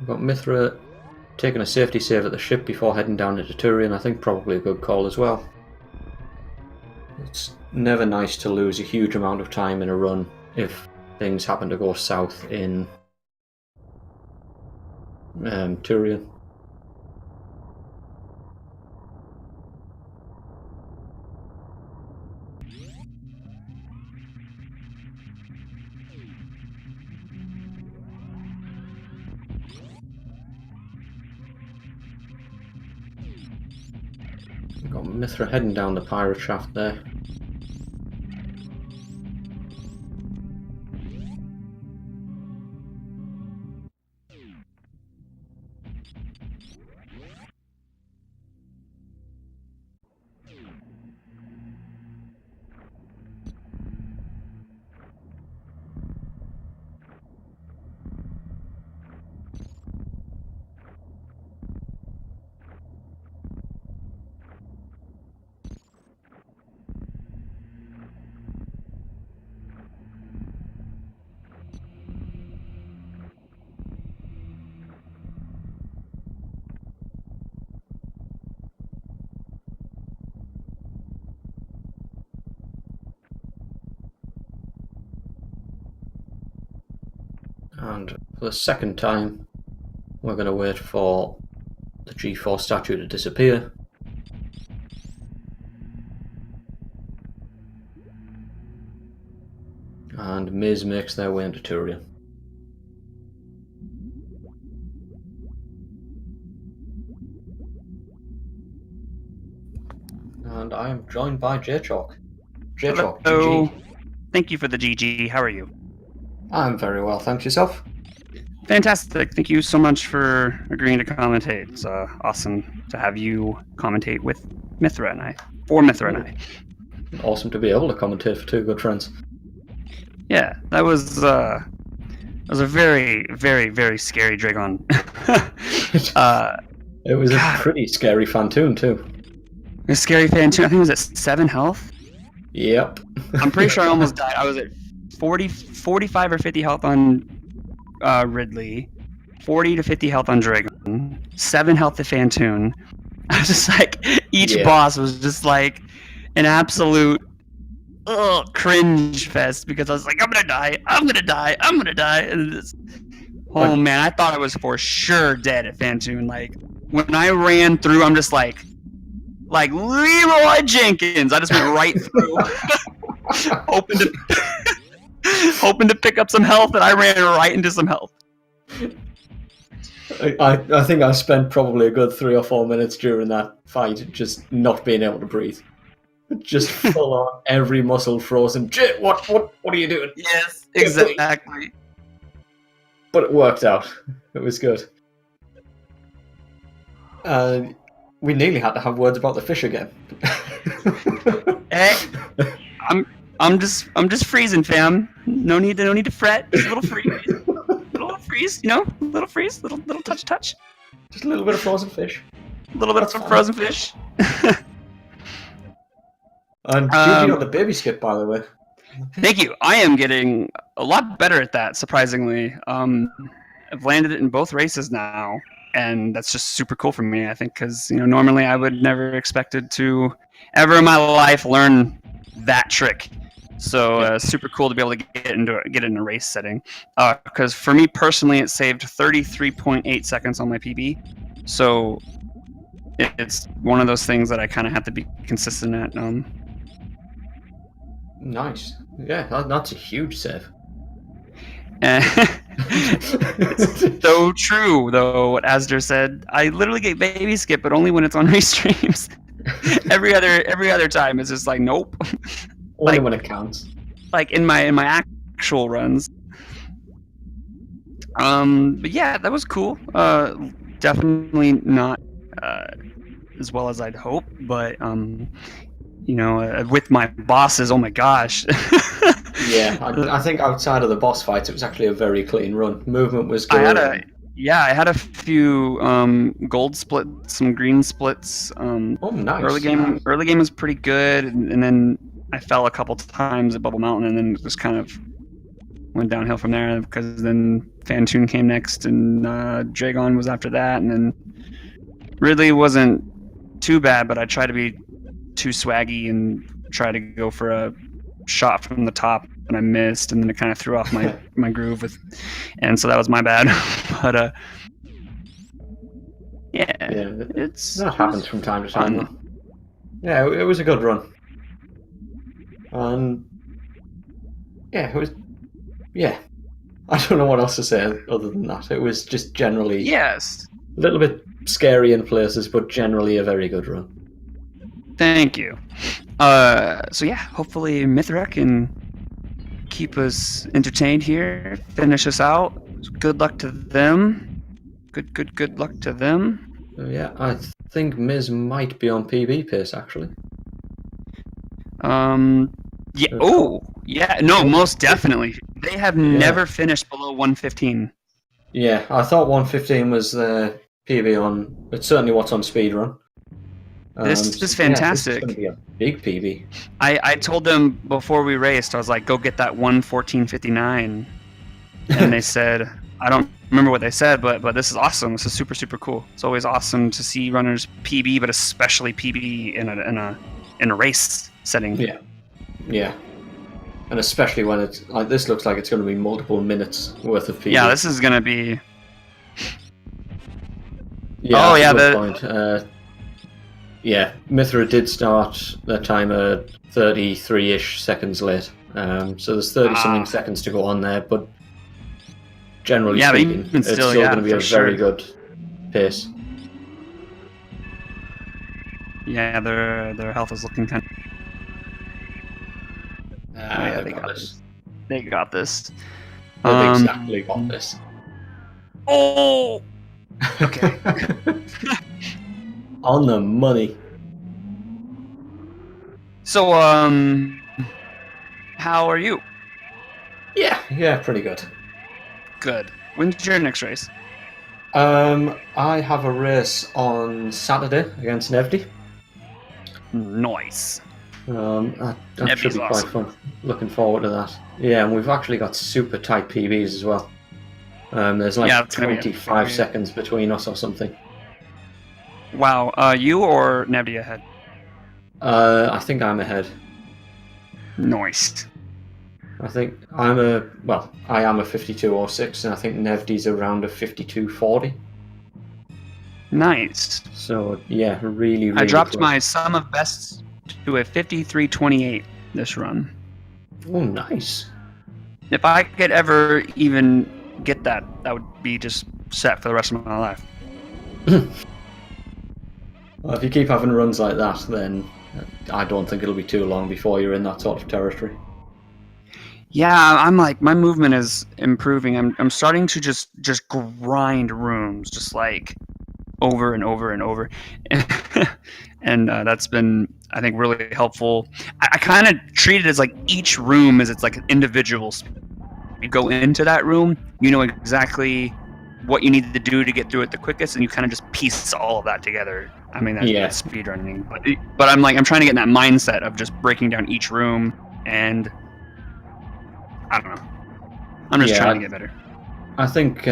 We've got Mithra taking a safety save at the ship before heading down into Turian. I think probably a good call as well. It's never nice to lose a huge amount of time in a run if things happen to go south in Turian. Got Mithra heading down the pirate shaft there. And for the second time, we're going to wait for the G4 statue to disappear. And Miz makes their way into Turian. And I am joined by Jaychalke. Jaychalke,
Hello.
GG.
Thank you for the GG. How are you?
I'm very well, thanks. Yourself?
Fantastic. Thank you so much for agreeing to commentate. It's awesome to have you commentate with Mithra and I. For Mithra and I.
Awesome to be able to commentate for two good friends.
Yeah, that was a very, very, very scary Dragon.
It was a pretty scary Fantoon too.
A scary Fantoon. I think it was at 7 health.
Yep.
I'm pretty sure I almost died. I was at 45 or 50 health on Ridley, 40 to 50 health on Dragon, 7 health to Fantoon, I was just like, each
Yeah.
boss was just like an absolute cringe fest because I was like, I'm gonna die, and this, oh man, I thought I was for sure dead at Fantoon. Like when I ran through, I'm just like Leroy Jenkins. I just went right through, hoping to pick up some health, and I ran right into some health.
I think I spent probably a good 3 or 4 minutes during that fight just not being able to breathe. Just full on, every muscle frozen. Jay, what are you doing?
Yes, exactly.
But it worked out. It was good. We nearly had to have words about the fish again.
Hey, I'm just freezing, fam. No need to fret. Just a little freeze, you know, little freeze, little touch.
Just a little bit of frozen fish.
A little bit of frozen fish.
And GG on the baby skip, by the way.
Thank you. I am getting a lot better at that, surprisingly. I've landed it in both races now, and that's just super cool for me, I think, because normally I would never expected to ever in my life learn that trick. So super cool to be able to get it in a race setting. Because for me personally, it saved 33.8 seconds on my PB. So it's one of those things that I kind of have to be consistent at.
Nice. Yeah, that's a huge save.
It's so true, though, what Asder said. I literally get baby skip, but only when it's on restreams. every other time, it's just like, nope.
Only when it counts.
Like in my actual runs. But yeah, that was cool. Definitely not as well as I'd hope, but with my bosses, oh my gosh.
Yeah, I think outside of the boss fights, it was actually a very clean run. Movement was good.
I had a few gold splits, some green splits.
Nice.
Early game was pretty good, and then I fell a couple times at Bubble Mountain, and then just kind of went downhill from there because then Fantoon came next, and Dragon was after that, and then really wasn't too bad, but I tried to be too swaggy and try to go for a shot from the top, and I missed, and then it kind of threw off my groove and so that was my bad. But
that happens from time to time. Yeah, it was a good run. It was. Yeah, I don't know what else to say other than that. It was just generally a little bit scary in places, but generally a very good run.
Thank you. So yeah, hopefully Mithra can keep us entertained here, finish us out. Good luck to them. Good luck to them.
Yeah, I think Miz might be on PB pace actually.
Yeah. Oh, yeah. No, most definitely. They have never finished below 115.
Yeah, I thought 115 was the PB on. It's certainly what's on speedrun.
This is fantastic.
This is going to be a big PB.
I told them before we raced, I was like, go get that 1:14:59, and they said, I don't remember what they said, but this is awesome. This is super, super cool. It's always awesome to see runners PB, but especially PB in a race setting.
Yeah, and especially when it's like this, looks like it's going to be multiple minutes worth of PB.
Yeah, this is going to be.
Yeah, oh yeah, point. Yeah, Mithra did start their timer 33-ish seconds late. So there's 30-something seconds to go on there, but generally speaking, it's still going to be a very good pace.
Yeah, their health is looking kind of...
they got this.
They got this.
They've exactly got this.
Oh! Okay.
On the money.
So, how are you?
Yeah, pretty good.
Good. When's your next race?
I have a race on Saturday against Nevdi.
Nice.
That should be quite fun. Looking forward to that. Yeah, and we've actually got super tight PBs as well. There's like 25 seconds between us or something.
Wow. You or Nevdi ahead?
I think I'm ahead.
Nice.
I think I am a 52.06, and I think Nevdi's around a 52.40.
Nice.
So yeah, really, really
I dropped
close.
my sum of bests to a 53.28 this run.
Oh, nice.
If I could ever even get that, that would be just set for the rest of my life.
Well, if you keep having runs like that, then I don't think it'll be too long before you're in that sort of territory.
Yeah, I'm like, my movement is improving. I'm starting to just grind rooms, just like over and over and over, and that's been, I think, really helpful. I kind of treat it as like each room is it's like an individual. You go into that room, you know exactly what you need to do to get through it the quickest, and you kind of just piece all of that together. I mean, that's speedrunning, but I'm trying to get in that mindset of just breaking down each room, and I don't know. I'm just trying to get better.
I think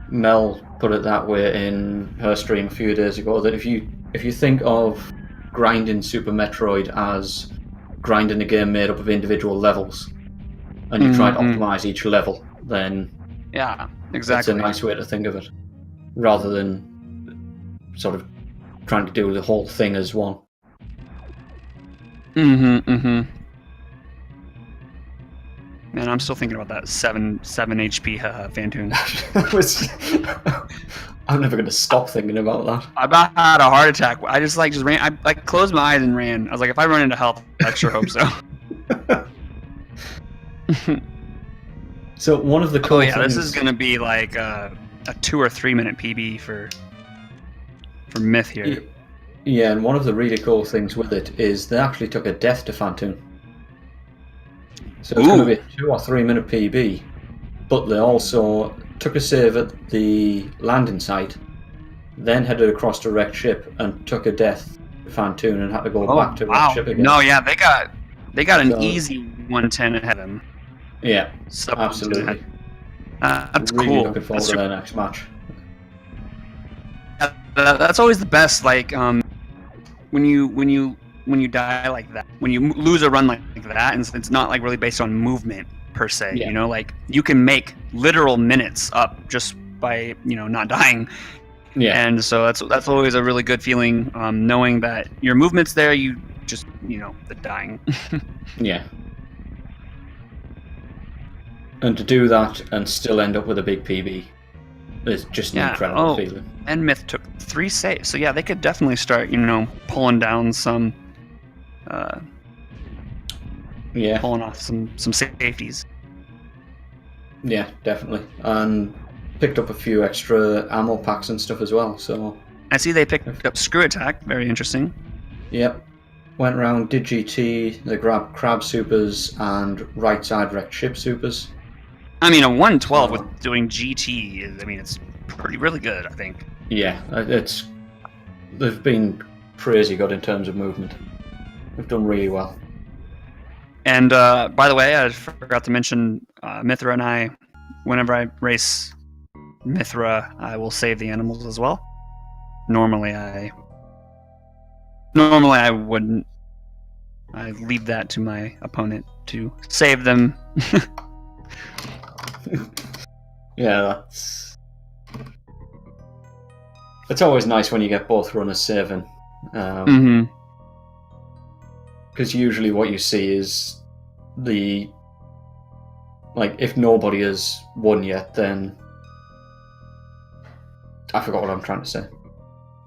Mel put it that way in her stream a few days ago, that if you think of grinding Super Metroid as grinding a game made up of individual levels, and you try to optimize each level, then
yeah, exactly.
That's a nice way to think of it, rather than sort of trying to do the whole thing as one.
Man, I'm still thinking about that 7 HP Fantoon.
I'm never going to stop thinking about that.
I about had a heart attack. I just ran. I closed my eyes and ran. I was like, if I run into health, I sure hope so.
So one of the cool things...
this is going to be like a 2 or 3 minute PB for Myth here.
Yeah, and one of the really cool things with it is they actually took a death to Fantoon. So it's going to be a 2 or 3 minute PB, but they also took a save at the landing site, then headed across to wrecked ship and took a death to Fantoon and had to go back to wrecked ship again.
No, yeah, they got an easy 110 ahead of them.
Yeah, absolutely.
That's
really
cool.
Looking forward to their next match.
That's always the best. Like when you die like that, when you lose a run like that, and it's not like really based on movement per se.
Yeah.
You know, like you can make literal minutes up just by not dying.
Yeah.
And so that's always a really good feeling, knowing that your movement's there. You just the dying.
Yeah. And to do that and still end up with a big PB is just an incredible feeling.
And Myth took 3 saves, so yeah, they could definitely start, pulling down some, pulling off some safeties.
Yeah, definitely, and picked up a few extra ammo packs and stuff as well. So
I see they picked up Screw Attack. Very interesting.
Yep. Went around, did GT, they grabbed Crab Supers and right side wrecked ship supers.
I mean, a 112 with doing GT is, it's really good, I think.
Yeah, they've been crazy good in terms of movement. They've done really well.
And by the way, I forgot to mention, Mithra and I, whenever I race Mithra, I will save the animals as well. Normally I wouldn't. I leave that to my opponent to save them.
Yeah, it's always nice when you get both runners saving. Because usually what you see is if nobody has won yet, then I forgot what I'm trying to say.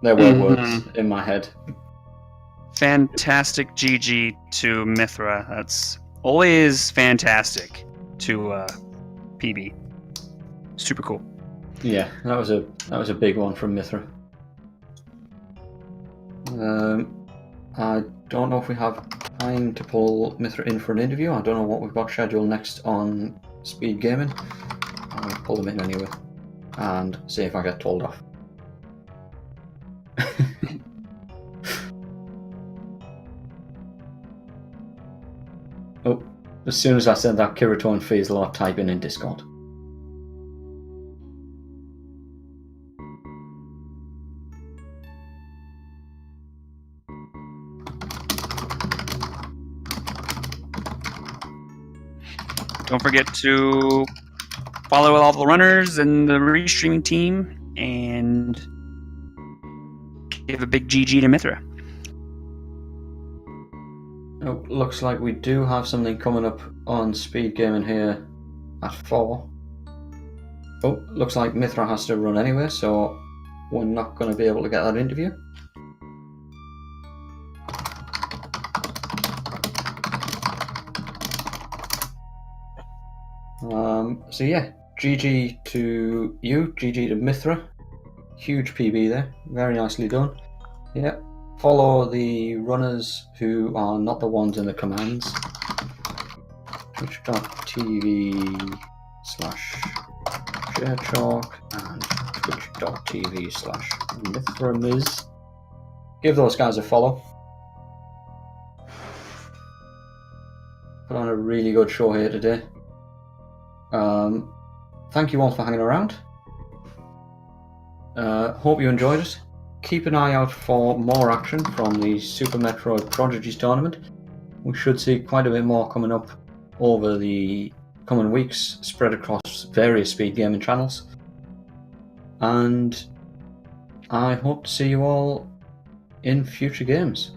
There were words in my head.
Fantastic GG to Mithra. That's always fantastic to PB. Super cool.
Yeah, that was a big one from Mithra. I don't know if we have time to pull Mithra in for an interview. I don't know what we've got scheduled next on Speed Gaming. I'll pull them in anyway and see if I get told off. Oh, as soon as I said that, Kirito and Faisal are typing in Discord.
Don't forget to follow all the runners and the restreaming team, and give a big GG to Mithra.
Oh, looks like we do have something coming up on Speed Gaming here at 4. Oh, looks like Mithra has to run anyway, so we're not going to be able to get that interview. So yeah, GG to you, GG to Mithra. Huge PB there, very nicely done. Yeah, follow the runners who are not the ones in the commands. Twitch.tv/Jaychalke and Twitch.tv/MithraMiz. Give those guys a follow. Put on a really good show here today. Thank you all for hanging around. Hope you enjoyed it. Keep an eye out for more action from the Super Metroid Prodigy tournament. We should see quite a bit more coming up over the coming weeks, spread across various speed gaming channels. And I hope to see you all in future games.